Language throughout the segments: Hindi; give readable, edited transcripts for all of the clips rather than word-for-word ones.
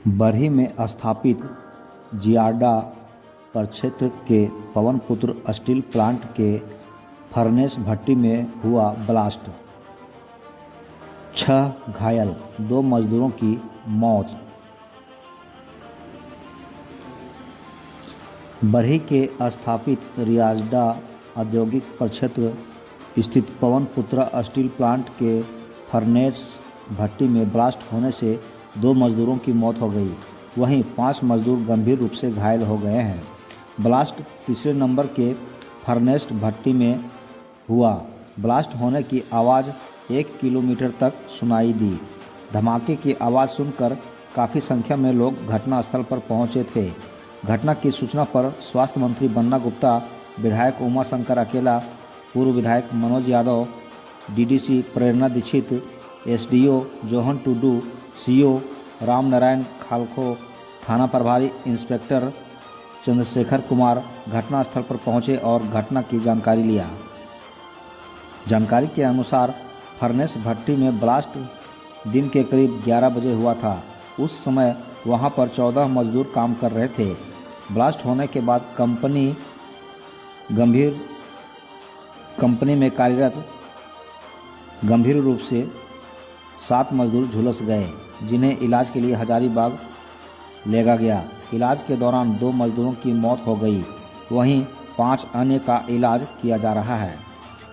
बरही में स्थापित जियाडा प्रक्षेत्र के पवनपुत्र स्टील प्लांट के फर्नेस भट्टी में हुआ ब्लास्ट, 6 घायल, 2 मजदूरों की मौत। बरही के स्थापित जियाडा औद्योगिक प्रक्षेत्र स्थित पवनपुत्र स्टील प्लांट के फर्नेस भट्टी में ब्लास्ट होने से 2 मजदूरों की मौत हो गई, वहीं 5 मजदूर गंभीर रूप से घायल हो गए हैं। ब्लास्ट तीसरे नंबर के फर्नेस भट्टी में हुआ। ब्लास्ट होने की आवाज़ 1 किलोमीटर तक सुनाई दी। धमाके की आवाज़ सुनकर काफ़ी संख्या में लोग घटनास्थल पर पहुंचे थे। घटना की सूचना पर स्वास्थ्य मंत्री बन्ना गुप्ता, विधायक उमाशंकर अकेला, पूर्व विधायक Manoj Yadav, DDC Prerna Dixit, SDO Johan Tudu, CO Ramnarayan खालखो, थाना प्रभारी इंस्पेक्टर चंद्रशेखर कुमार घटनास्थल पर पहुंचे और घटना की जानकारी लिया। जानकारी के अनुसार फर्नेस भट्टी में ब्लास्ट दिन के करीब 11 बजे हुआ था। उस समय वहां पर 14 मजदूर काम कर रहे थे। ब्लास्ट होने के बाद कंपनी में कार्यरत गंभीर रूप से 7 मजदूर झुलस गए, जिन्हें इलाज के लिए हजारीबाग ले गया। इलाज के दौरान 2 मजदूरों की मौत हो गई, वहीं 5 अन्य का इलाज किया जा रहा है।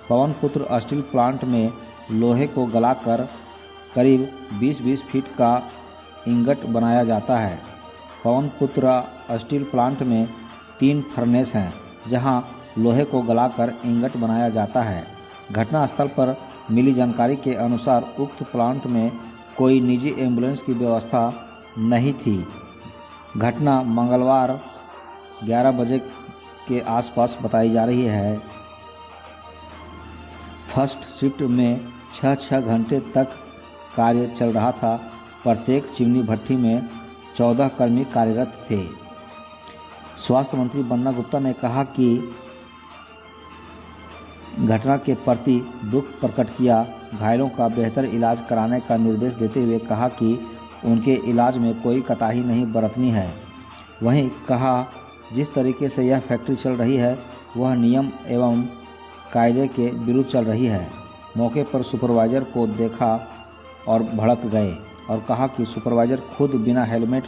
पवनपुत्र स्टील प्लांट में लोहे को गलाकर करीब 20-20 फीट का इंगट बनाया जाता है। पवनपुत्र स्टील प्लांट में 3 फर्नेस हैं, जहां लोहे को गलाकर इंगट बनाया जाता है। घटनास्थल पर मिली जानकारी के अनुसार उक्त प्लांट में कोई निजी एम्बुलेंस की व्यवस्था नहीं थी। घटना मंगलवार 11 बजे के आसपास बताई जा रही है। फर्स्ट शिफ्ट में 6 घंटे तक कार्य चल रहा था। प्रत्येक चिमनी भट्टी में 14 कर्मी कार्यरत थे। स्वास्थ्य मंत्री बन्ना गुप्ता ने कहा कि घटना के प्रति दुख प्रकट किया। घायलों का बेहतर इलाज कराने का निर्देश देते हुए कहा कि उनके इलाज में कोई कोताही नहीं बरतनी है। वहीं कहा, जिस तरीके से यह फैक्ट्री चल रही है वह नियम एवं कायदे के विरुद्ध चल रही है। मौके पर सुपरवाइज़र को देखा और भड़क गए और कहा कि सुपरवाइज़र खुद बिना हेलमेट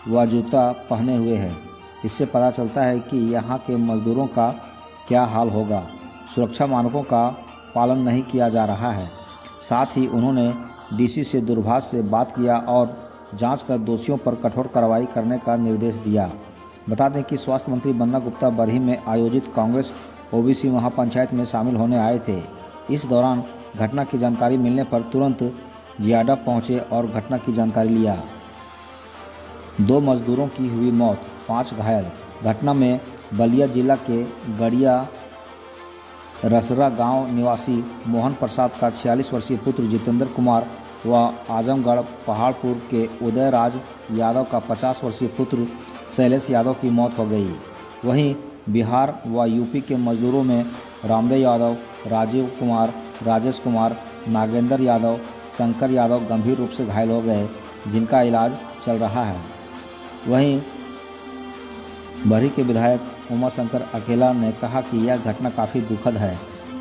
व जूता पहने हुए है। इससे पता चलता है कि यहाँ के मजदूरों का क्या हाल होगा। सुरक्षा मानकों का पालन नहीं किया जा रहा है। साथ ही उन्होंने डीसी से दूरभाष से बात किया और जांच कर दोषियों पर कठोर कार्रवाई करने का निर्देश दिया। बता दें कि स्वास्थ्य मंत्री बन्ना गुप्ता बरही में आयोजित कांग्रेस ओबीसी महापंचायत में शामिल होने आए थे। इस दौरान घटना की जानकारी मिलने पर तुरंत जियाडा पहुंचे और घटना की जानकारी लिया। 2 मजदूरों की हुई मौत, 5 घायल। घटना में बलिया जिला के गड़िया रसरा गांव निवासी मोहन प्रसाद का 46 वर्षीय पुत्र जितेंद्र कुमार व आजमगढ़ पहाड़पुर के उदयराज यादव का 50 वर्षीय पुत्र शैलेश यादव की मौत हो गई। वहीं बिहार व यूपी के मजदूरों में रामदेव यादव, राजीव कुमार, राजेश कुमार, नागेंद्र यादव, शंकर यादव गंभीर रूप से घायल हो गए, जिनका इलाज चल रहा है। वहीं बरही के विधायक उमाशंकर अकेला ने कहा कि यह घटना काफ़ी दुखद है।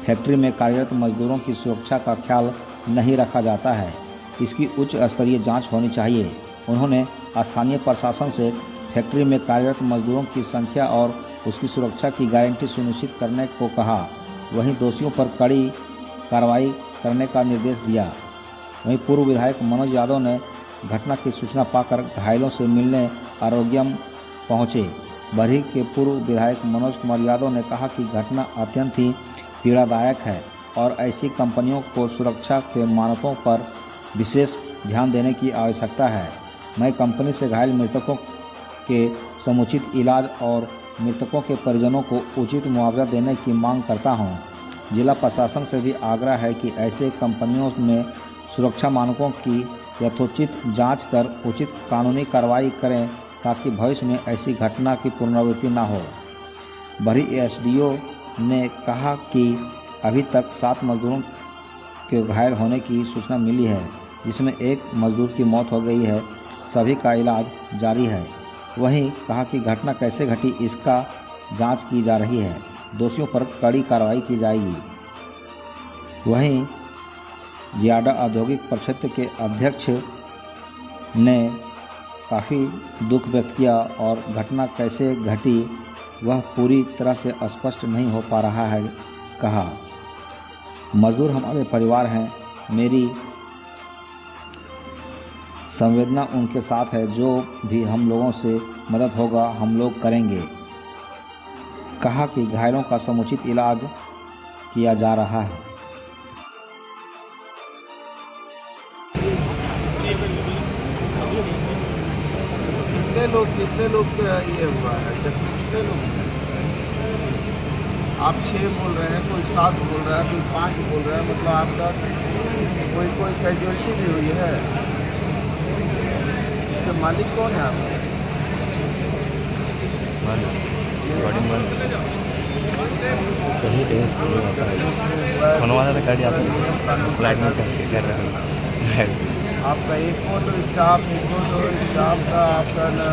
फैक्ट्री में कार्यरत मजदूरों की सुरक्षा का ख्याल नहीं रखा जाता है। इसकी उच्च स्तरीय जांच होनी चाहिए। उन्होंने स्थानीय प्रशासन से फैक्ट्री में कार्यरत मजदूरों की संख्या और उसकी सुरक्षा की गारंटी सुनिश्चित करने को कहा। वहीं दोषियों पर कड़ी कार्रवाई करने का निर्देश दिया। वहीं पूर्व विधायक मनोज यादव ने घटना की सूचना पाकर घायलों से मिलने आरोग्यम पहुंचे। बरही के पूर्व विधायक मनोज कुमार यादव ने कहा कि घटना अत्यंत ही पीड़ादायक है और ऐसी कंपनियों को सुरक्षा के मानकों पर विशेष ध्यान देने की आवश्यकता है। मैं कंपनी से घायल मृतकों के समुचित इलाज और मृतकों के परिजनों को उचित मुआवजा देने की मांग करता हूं। जिला प्रशासन से भी आग्रह है कि ऐसे कंपनियों में सुरक्षा मानकों की यथोचित जांच कर उचित कानूनी कार्रवाई करें ताकि भविष्य में ऐसी घटना की पुनरावृत्ति न हो। बरही एसडीओ ने कहा कि अभी तक 7 मजदूरों के घायल होने की सूचना मिली है, जिसमें एक मजदूर की मौत हो गई है। सभी का इलाज जारी है। वहीं कहा कि घटना कैसे घटी इसका जांच की जा रही है, दोषियों पर कड़ी कार्रवाई की जाएगी। वहीं जियाडा औद्योगिक प्रक्षेत्र के अध्यक्ष ने काफ़ी दुख व्यक्त किया और घटना कैसे घटी वह पूरी तरह से स्पष्ट नहीं हो पा रहा है। कहा, मजदूर हमारे परिवार हैं, मेरी संवेदना उनके साथ है, जो भी हम लोगों से मदद होगा हम लोग करेंगे। कहा कि घायलों का समुचित इलाज किया जा रहा है। कितने लोग ये हुआ है, कितने लोग? आप 6 बोल रहे हैं, कोई 7 बोल रहा है, कोई 5 बोल रहा है, मतलब आपका कोई कैजुअलिटी भी हुई है। इसके मालिक कौन है आपका? आपका एक तो स्टाफ का आपका ना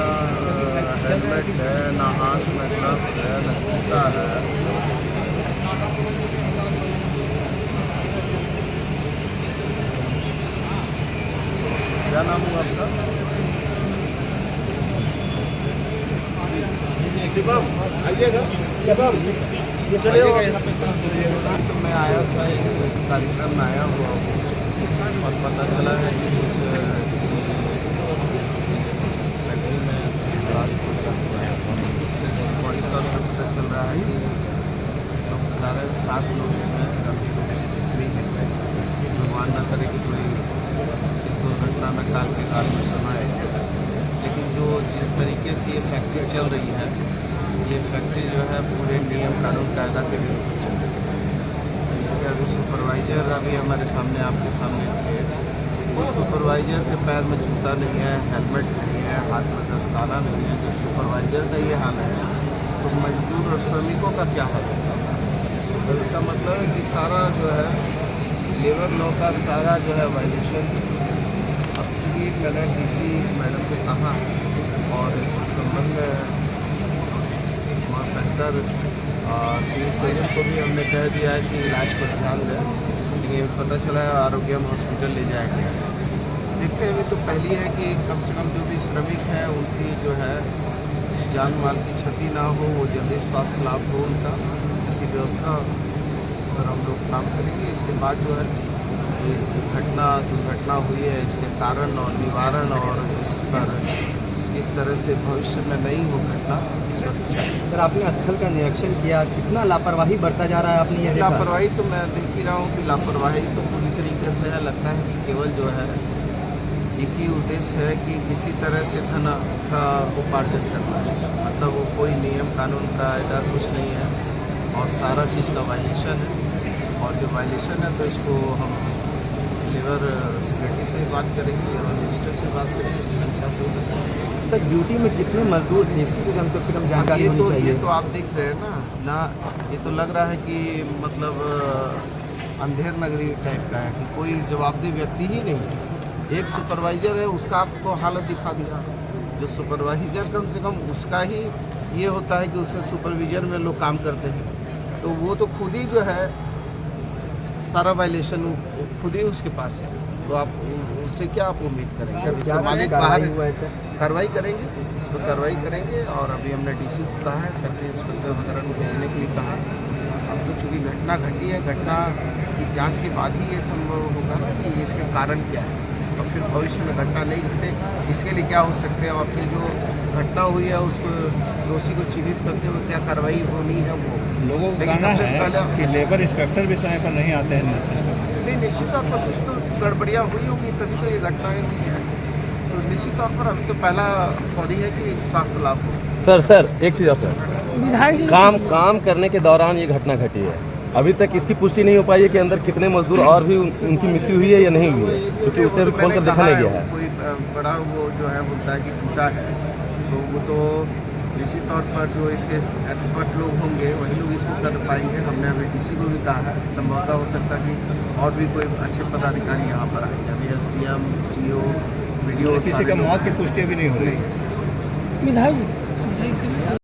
हेलमेट है, ना हाथ में ग्लव्स है, ना जूता है। क्या नाम हुआ आपका? शिवम, आइएगा। शिवम, चलिएगा यहाँ पे। तो मैं आया था, एक कार्यक्रम में आया हुआ हूँ और पता चला है कि कुछ फैक्ट्री में ब्लास्ट बड़ी तौर पर पता चल रहा है कि 7 लोग इसमें भी हैं। भगवान न करे कि कोई इस दुर्घटना में काल के काल में समाए। लेकिन जो जिस तरीके से ये फैक्ट्री चल रही है, ये फैक्ट्री जो है पूरे नियम कानून कायदा के विरुद्ध चल रही है। इसके अभी सुपरवाइज़र अभी हमारे सामने आपके सामने थे। वो सुपरवाइज़र के पैर में जूता नहीं है, हेलमेट नहीं है, हाथ में दस्ताना नहीं है। जब सुपरवाइज़र का ये हाल है तो मजदूर और श्रमिकों का क्या हाल है? तो इसका मतलब है कि सारा जो है लेबर लॉ का सारा जो है वायलेशन। अब चूँकि मैंने डीसी मैडम को कहा और इस संबंध में और बेहतर सिविल सर्जन को भी हमने कह दिया है कि इलाज पर ध्यान दें। लेकिन ये पता चला है आरोग्यम हॉस्पिटल ले जाया गया है। देखते हैं, तो पहली है कि कम से कम जो भी श्रमिक हैं उनकी जो है जान माल की क्षति ना हो, वो जल्दी स्वास्थ्य लाभ हो उनका। इसी व्यवस्था पर हम लोग काम करेंगे। इसके बाद जो है इस दुर्घटना हुई है, इसके कारण और निवारण और इस पर इस तरह से भविष्य में नहीं हो घटना, इस पर। सर, आपने स्थल का निरीक्षण किया, कितना लापरवाही बरता जा रहा है आपने ये देखा? लापरवाही तो मैं देख ही रहा हूँ कि लापरवाही तो पूरी तरीके से है। लगता है कि केवल जो है एक ही उद्देश्य है कि किसी तरह से धन का उपार्जन करना है। मतलब वो कोई नियम कानून का ऐसा कुछ नहीं है और सारा चीज़ का वायलेशन है। और जो वायलेशन है तो इसको हम लेबर सेक्रेटरी से बात करेंगे, लेबर मिनिस्टर से बात करेंगे, सीएम साहब को बताएंगे। सर, ड्यूटी में कितने मजदूर थे इसकी कुछ हमको कम से कम जानकारी होनी चाहिए। ये तो आप देख रहे हैं ना, ये तो लग रहा है कि मतलब अंधेर नगरी टाइप का है कि कोई जवाबदेह व्यक्ति ही नहीं है। एक सुपरवाइज़र है, उसका आपको हालत दिखा दिया। जो सुपरवाइज़र कम से कम उसका ही ये होता है कि उसके सुपरविजन में लोग काम करते हैं, तो वो तो खुद ही जो है सारा वायलेशन खुद ही उसके पास है। तो आप उससे क्या आप उम्मीद करेंगे? अब इसका मालिक बाहर कार्रवाई करेंगे, इस पर कार्रवाई करेंगे। और अभी हमने डीसी को कहा है, फैक्ट्री इंस्पेक्टर वगैरह को भेजने के लिए कहा। अब तो चूँकि घटना घटी है, घटना की जांच के बाद ही ये संभव होगा ना कि इसके कारण क्या है, और फिर भविष्य में घटना नहीं घटे इसके लिए क्या हो सकते हैं, और फिर जो घटना हुई है उसको दोषी को चिन्हित करते हुए क्या कार्रवाई होनी है वो लोगों को कहना है कि लेबर इंस्पेक्टर भी समय पर नहीं आते हैं। नहीं, निश्चित तौर पर कुछ तो गड़बड़ियाँ हुई होंगी तभी तो ये घटनाएँ हुई हैं। तो निश्चित तौर पर अभी तो पहला फौरी है कि स्वास्थ्य लाभ हो। सर एक चीज़ और सर, काम करने के दौरान ये घटना घटी है। अभी तक इसकी पुष्टि नहीं हो पाई है कि अंदर कितने मजदूर और भी उनकी मृत्यु हुई है या नहीं हुई है, क्योंकि उसे अभी खोल कर देखा नहीं गया है। कोई बड़ा वो जो है बोलता है कि टूटा है, तो वो तो निश्चित तौर पर जो इसके एक्सपर्ट लोग होंगे वही लोग इसको कर पाएंगे। हमने अभी डीसी को भी कहा है, संभवतः हो सकता है कि और भी कोई अच्छे पदाधिकारी यहाँ पर आएंगे। अभी एसडीएम, सीओ वीडियो किसी का मौत की पुष्टि अभी नहीं हो रही। विधायक जी